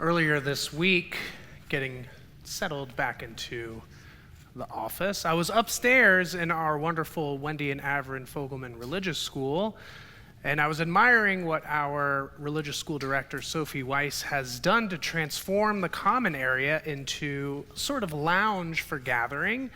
Earlier this week, getting settled back into the office, I was upstairs in our wonderful Wendy and Averin Fogelman Religious School, and I was admiring what our religious school director, Sophie Weiss, has done to transform the common area into sort of lounge for gathering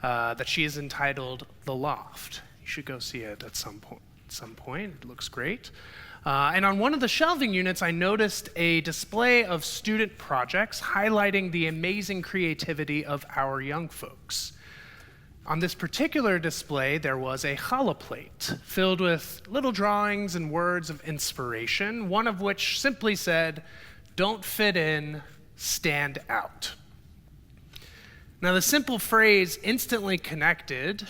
that she has entitled The Loft. You should go see it at some point. It looks great. And on one of the shelving units, I noticed a display of student projects highlighting the amazing creativity of our young folks. On this particular display, there was a holoplate filled with little drawings and words of inspiration, one of which simply said, "Don't fit in, stand out." Now, the simple phrase instantly connected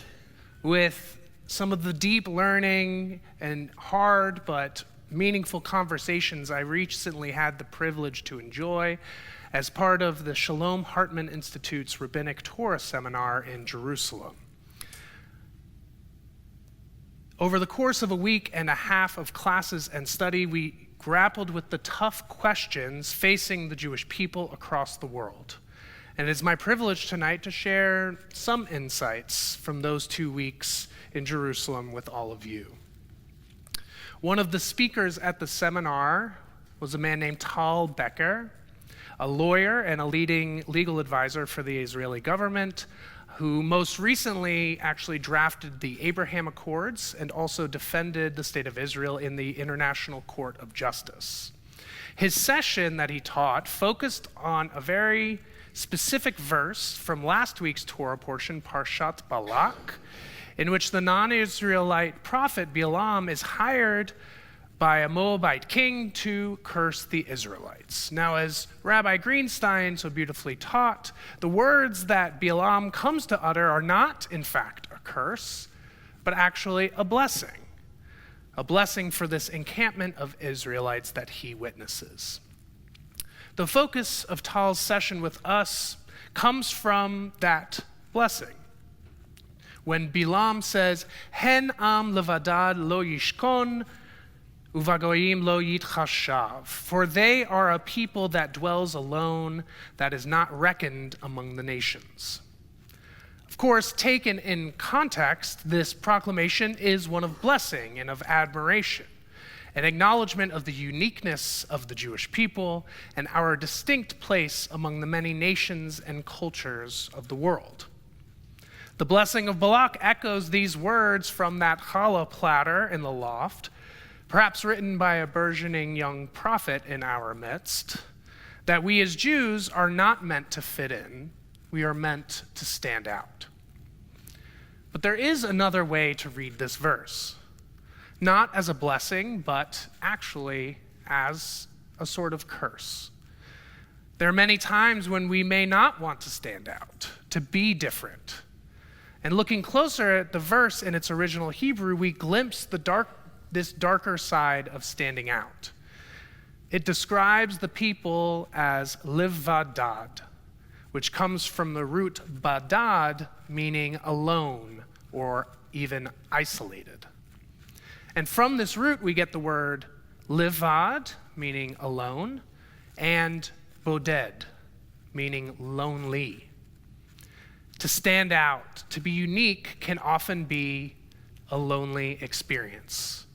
with some of the deep learning and hard but meaningful conversations I recently had the privilege to enjoy as part of the Shalom Hartman Institute's Rabbinic Torah Seminar in Jerusalem. Over the course of a week and a half of classes and study, we grappled with the tough questions facing the Jewish people across the world. And it's my privilege tonight to share some insights from those 2 weeks in Jerusalem with all of you. One of the speakers at the seminar was a man named Tal Becker, a lawyer and a leading legal advisor for the Israeli government, who most recently actually drafted the Abraham Accords and also defended the state of Israel in the International Court of Justice. His session that he taught focused on a very specific verse from last week's Torah portion, Parshat Balak, in which the non-Israelite prophet Balaam is hired by a Moabite king to curse the Israelites. Now, as Rabbi Greenstein so beautifully taught, the words that Balaam comes to utter are not, in fact, a curse, but actually a blessing for this encampment of Israelites that he witnesses. The focus of Tal's session with us comes from that blessing. When Balaam says, "Hen am levadad lo yishkon, uvagoyim lo yitchashav," for they are a people that dwells alone, that is not reckoned among the nations. Of course, taken in context, this proclamation is one of blessing and of admiration, an acknowledgement of the uniqueness of the Jewish people and our distinct place among the many nations and cultures of the world. The blessing of Balak echoes these words from that challah platter in the loft, perhaps written by a burgeoning young prophet in our midst, that we as Jews are not meant to fit in, we are meant to stand out. But there is another way to read this verse, not as a blessing, but actually as a sort of curse. There are many times when we may not want to stand out, to be different. And looking closer at the verse in its original Hebrew, we glimpse this darker side of standing out. It describes the people as livvadad, which comes from the root badad, meaning alone or even isolated. And from this root, we get the word livad, meaning alone, and boded, meaning lonely. To stand out, to be unique, can often be a lonely experience.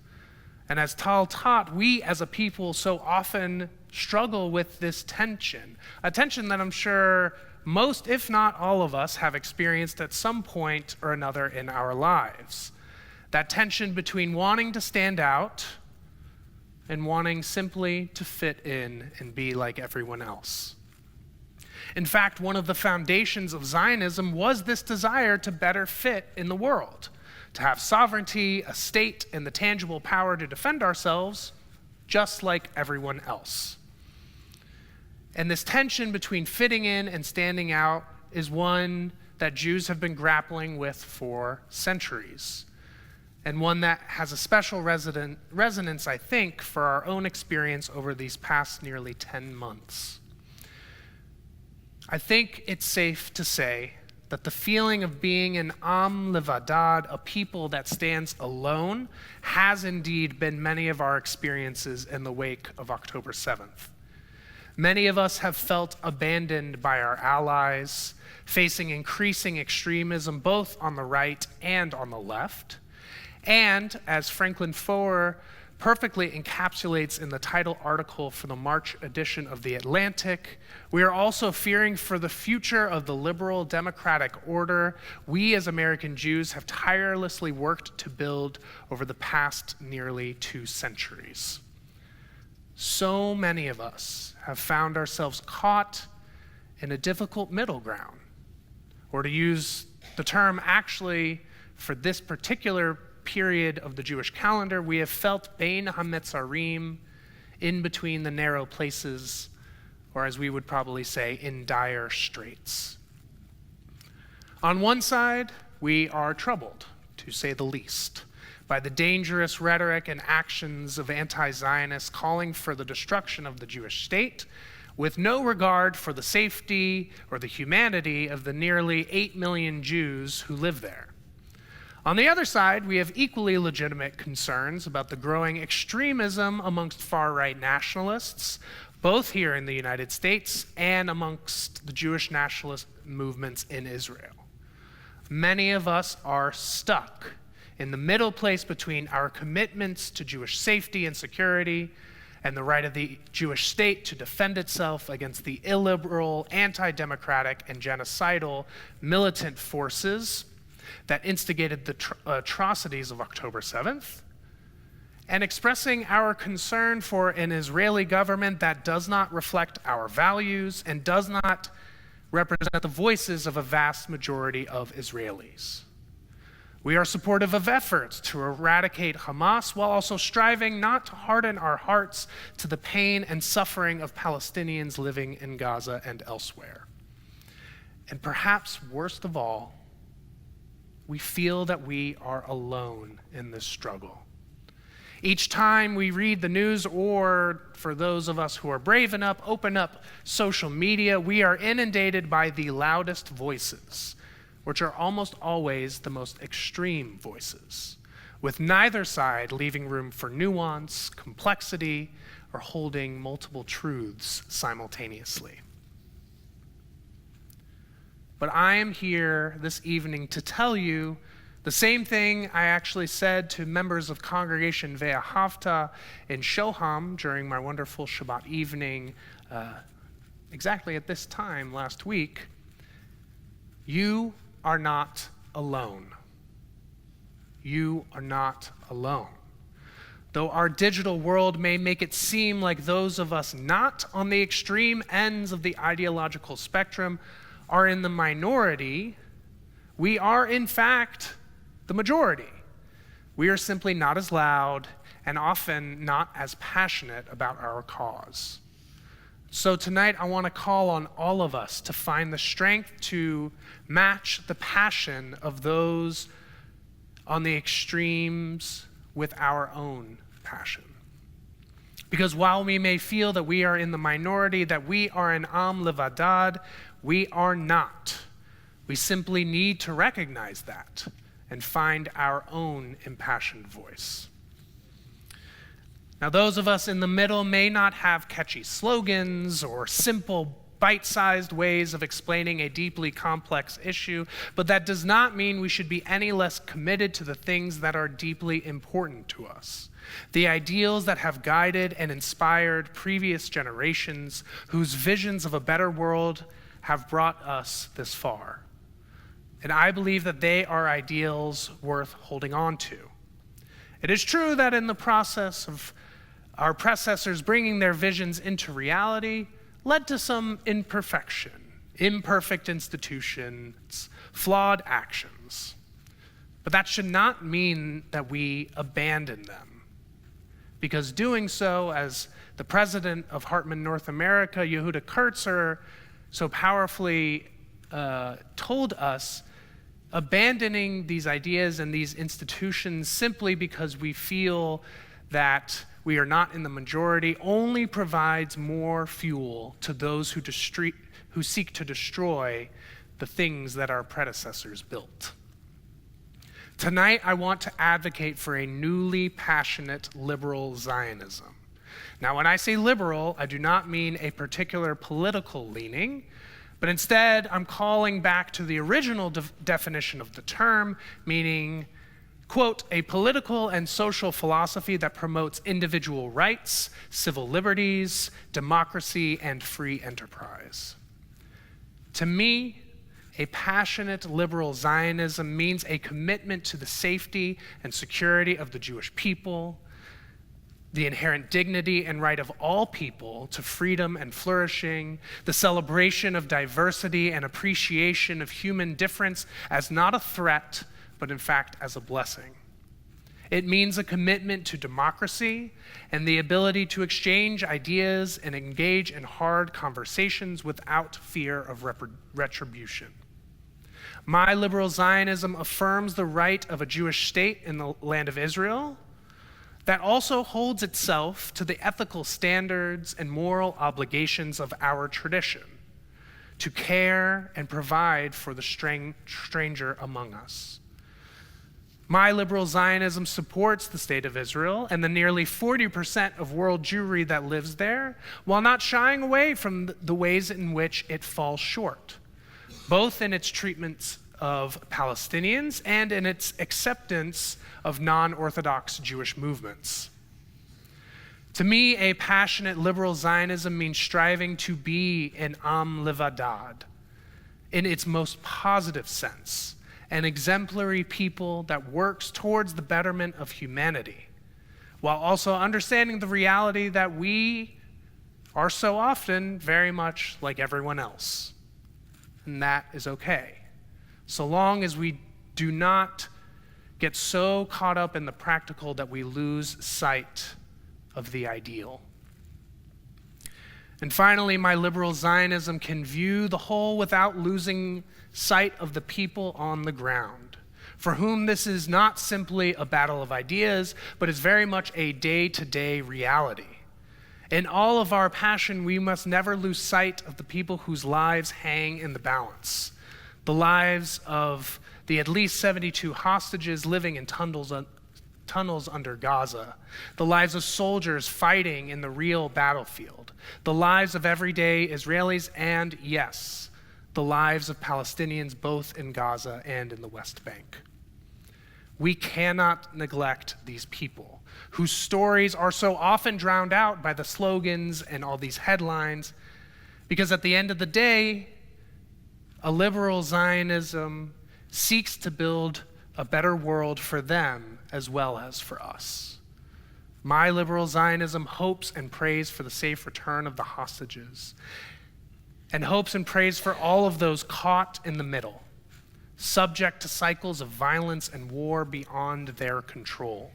And as Tal taught, we as a people so often struggle with this tension, a tension that I'm sure most, if not all of us, have experienced at some point or another in our lives. That tension between wanting to stand out and wanting simply to fit in and be like everyone else. In fact, one of the foundations of Zionism was this desire to better fit in the world, to have sovereignty, a state, and the tangible power to defend ourselves just like everyone else. And this tension between fitting in and standing out is one that Jews have been grappling with for centuries, and one that has a special resonance, I think, for our own experience over these past nearly 10 months. I think it's safe to say that the feeling of being an am levadad, a people that stands alone, has indeed been many of our experiences in the wake of October 7th. Many of us have felt abandoned by our allies, facing increasing extremism both on the right and on the left. And as Franklin Foer perfectly encapsulates in the title article for the March edition of The Atlantic, we are also fearing for the future of the liberal democratic order we as American Jews have tirelessly worked to build over the past nearly 2 centuries. So many of us have found ourselves caught in a difficult middle ground, or to use the term actually for this particular period of the Jewish calendar, we have felt Bein HaMetzarim, in between the narrow places, or as we would probably say, in dire straits. On one side, we are troubled, to say the least, by the dangerous rhetoric and actions of anti-Zionists calling for the destruction of the Jewish state, with no regard for the safety or the humanity of the nearly 8 million Jews who live there. On the other side, we have equally legitimate concerns about the growing extremism amongst far-right nationalists, both here in the United States and amongst the Jewish nationalist movements in Israel. Many of us are stuck in the middle place between our commitments to Jewish safety and security and the right of the Jewish state to defend itself against the illiberal, anti-democratic, and genocidal militant forces that instigated the atrocities of October 7th, and expressing our concern for an Israeli government that does not reflect our values and does not represent the voices of a vast majority of Israelis. We are supportive of efforts to eradicate Hamas while also striving not to harden our hearts to the pain and suffering of Palestinians living in Gaza and elsewhere. And perhaps worst of all, we feel that we are alone in this struggle. Each time we read the news, or for those of us who are brave enough, open up social media, we are inundated by the loudest voices, which are almost always the most extreme voices, with neither side leaving room for nuance, complexity, or holding multiple truths simultaneously. But I am here this evening to tell you the same thing I actually said to members of Congregation Ve'ahavta in Shoham during my wonderful Shabbat evening exactly at this time last week. You are not alone. You are not alone. Though our digital world may make it seem like those of us not on the extreme ends of the ideological spectrum are in the minority, we are in fact the majority. We are simply not as loud and often not as passionate about our cause. So tonight I want to call on all of us to find the strength to match the passion of those on the extremes with our own passion. Because while we may feel that we are in the minority, that we are an Am Levadad, we are not. We simply need to recognize that and find our own impassioned voice. Now, those of us in the middle may not have catchy slogans or simple, bite-sized ways of explaining a deeply complex issue, but that does not mean we should be any less committed to the things that are deeply important to us. The ideals that have guided and inspired previous generations, whose visions of a better world have brought us this far. And I believe that they are ideals worth holding on to. It is true that in the process of our predecessors bringing their visions into reality led to some imperfection, imperfect institutions, flawed actions. But that should not mean that we abandon them, because doing so, as the president of Hartman North America, Yehuda Kurtzer, so powerfully told us, abandoning these ideas and these institutions simply because we feel that we are not in the majority only provides more fuel to those who seek to destroy the things that our predecessors built. Tonight, I want to advocate for a newly passionate liberal Zionism, Now, when I say liberal, I do not mean a particular political leaning, but instead I'm calling back to the original definition of the term, meaning, quote, a political and social philosophy that promotes individual rights, civil liberties, democracy, and free enterprise. To me, a passionate liberal Zionism means a commitment to the safety and security of the Jewish people, the inherent dignity and right of all people to freedom and flourishing, the celebration of diversity and appreciation of human difference as not a threat, but in fact as a blessing. It means a commitment to democracy and the ability to exchange ideas and engage in hard conversations without fear of retribution. My liberal Zionism affirms the right of a Jewish state in the land of Israel that also holds itself to the ethical standards and moral obligations of our tradition, to care and provide for the stranger among us. My liberal Zionism supports the state of Israel and the nearly 40% of world Jewry that lives there, while not shying away from the ways in which it falls short, both in its treatments of Palestinians and in its acceptance of non-Orthodox Jewish movements. To me, a passionate liberal Zionism means striving to be an Am Levadad in its most positive sense, an exemplary people that works towards the betterment of humanity, while also understanding the reality that we are so often very much like everyone else. And that is okay, so long as we do not get so caught up in the practical that we lose sight of the ideal. And finally, my liberal Zionism can view the whole without losing sight of the people on the ground, for whom this is not simply a battle of ideas, but is very much a day-to-day reality. In all of our passion, we must never lose sight of the people whose lives hang in the balance, the lives of the at least 72 hostages living in tunnels under Gaza, the lives of soldiers fighting in the real battlefield, the lives of everyday Israelis, and yes, the lives of Palestinians both in Gaza and in the West Bank. We cannot neglect these people, whose stories are so often drowned out by the slogans and all these headlines, because at the end of the day, a liberal Zionism seeks to build a better world for them as well as for us. My liberal Zionism hopes and prays for the safe return of the hostages, and hopes and prays for all of those caught in the middle, subject to cycles of violence and war beyond their control.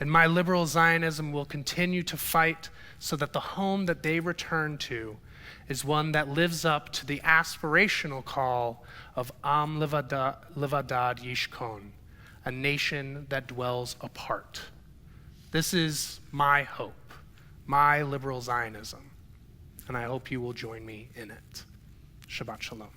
And my liberal Zionism will continue to fight so that the home that they return to is one that lives up to the aspirational call of Am Levadad Yishkon, a nation that dwells apart. This is my hope, my liberal Zionism, and I hope you will join me in it. Shabbat Shalom.